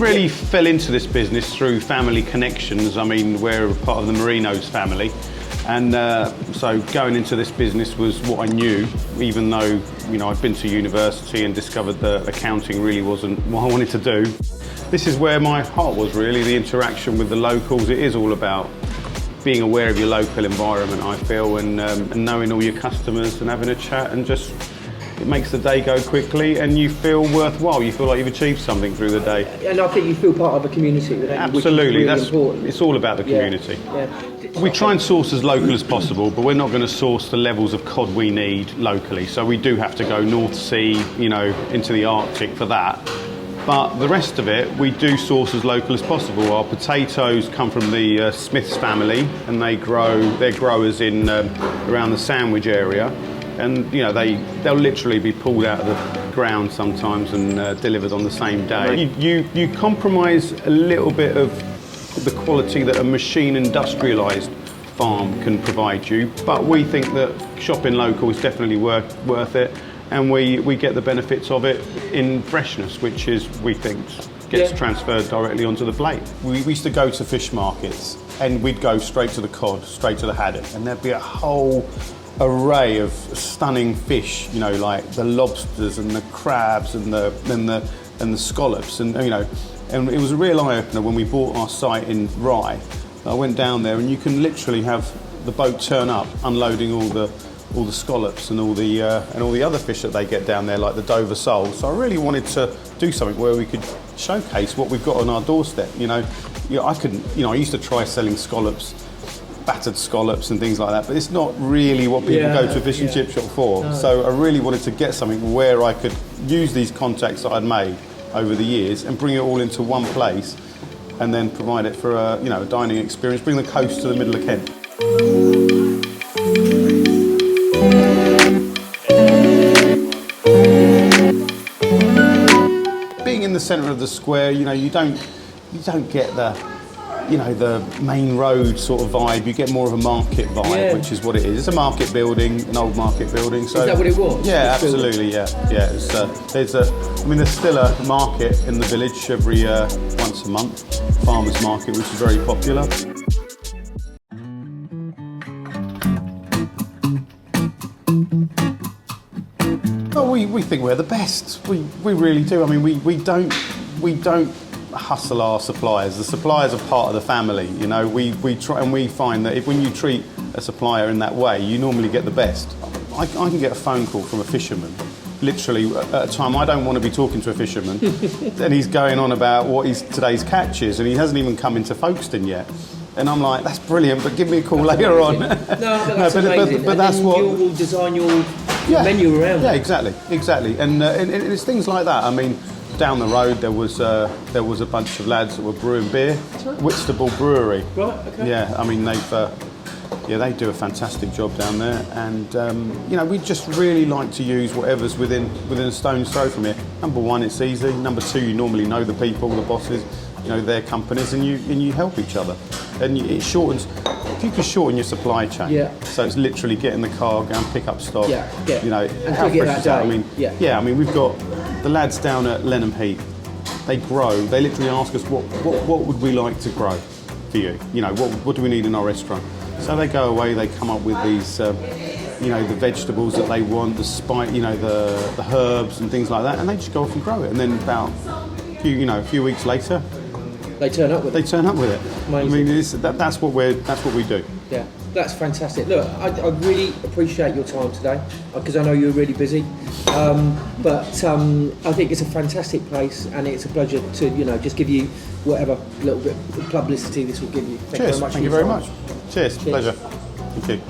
really fell into this business through family connections. I mean, we're part of the Marinos family. And so going into this business was what I knew, even though, you know, I'd been to university and discovered that accounting really wasn't what I wanted to do. This is where my heart was really, the interaction with the locals. It is all about being aware of your local environment, I feel, and knowing all your customers and having a chat, and just, it makes the day go quickly and you feel worthwhile. You feel like you've achieved something through the day. And I think you feel part of a community, don't you? Absolutely, which is really important. It's all about the community. Yeah. We try and source as local as possible, but we're not going to source the levels of cod we need locally. So we do have to go North Sea, you know, into the Arctic for that. But the rest of it, we do source as local as possible. Our potatoes come from the Smiths family, and they're growers in around the Sandwich area. And you know, they'll literally be pulled out of the ground sometimes and delivered on the same day. You compromise a little bit of the quality that a machine industrialised farm can provide you, but we think that shopping local is definitely worth it, and we get the benefits of it in freshness, which is, we think, gets transferred directly onto the plate. We used to go to fish markets and we'd go straight to the cod, straight to the haddock, and there'd be a whole array of stunning fish, you know, like the lobsters and the crabs and the scallops, and you know, and it was a real eye-opener when we bought our site in Rye. I went down there and you can literally have the boat turn up unloading all the scallops and all the other fish that they get down there, like the Dover sole. So I really wanted to do something where we could showcase what we've got on our doorstep. I used to try selling scallops, battered scallops and things like that, but it's not really what people go to a fish and chip shop for. No. So I really wanted to get something where I could use these contacts that I'd made over the years and bring it all into one place, and then provide it for a dining experience. Bring the coast to the middle of Kent. Being in the centre of the square, you don't get the main road sort of vibe. You get more of a market vibe, which is what it is. It's a market building, an old market building. So is that what it was? Yeah, absolutely. Yeah. There's still a market in the village every once a month, farmers market, which is very popular. Well, we think we're the best. We really do. I mean, we don't hustle our suppliers. The suppliers are part of the family. We try, and we find that when you treat a supplier in that way, you normally get the best. I can get a phone call from a fisherman, literally at a time I don't want to be talking to a fisherman, and he's going on about what today's catch is, and he hasn't even come into Folkestone yet. And I'm like, that's brilliant, but give me a call later on. No, but that's amazing. But that's what you will design your menu around. Yeah, exactly. And it's things like that. I mean, down the road there was a bunch of lads that were brewing beer, Whitstable Brewery. Right. Okay. Yeah, I mean they do a fantastic job down there, and we just really like to use whatever's within a stone's throw from here. Number one, it's easy. Number two, you normally know the people, the bosses, their companies, and you help each other, and it shortens. If you can shorten your supply chain, so it's literally get in the car, go and pick up stock. And how fresh is that? I I mean, we've got the lads down at Lenham Heath. They grow. They literally ask us what would we like to grow for you? What do we need in our restaurant? So they go away. They come up with these, the vegetables that they want, the spice, the herbs and things like that, and they just go off and grow it. And then about a few weeks later, they turn up with it. Amazing. I mean, that's what we do. Yeah, that's fantastic. Look, I really appreciate your time today, because I know you're really busy. But I think it's a fantastic place, and it's a pleasure to just give you whatever little bit of publicity this will give you. Cheers. Thank you very much. Cheers. Pleasure. Thank you.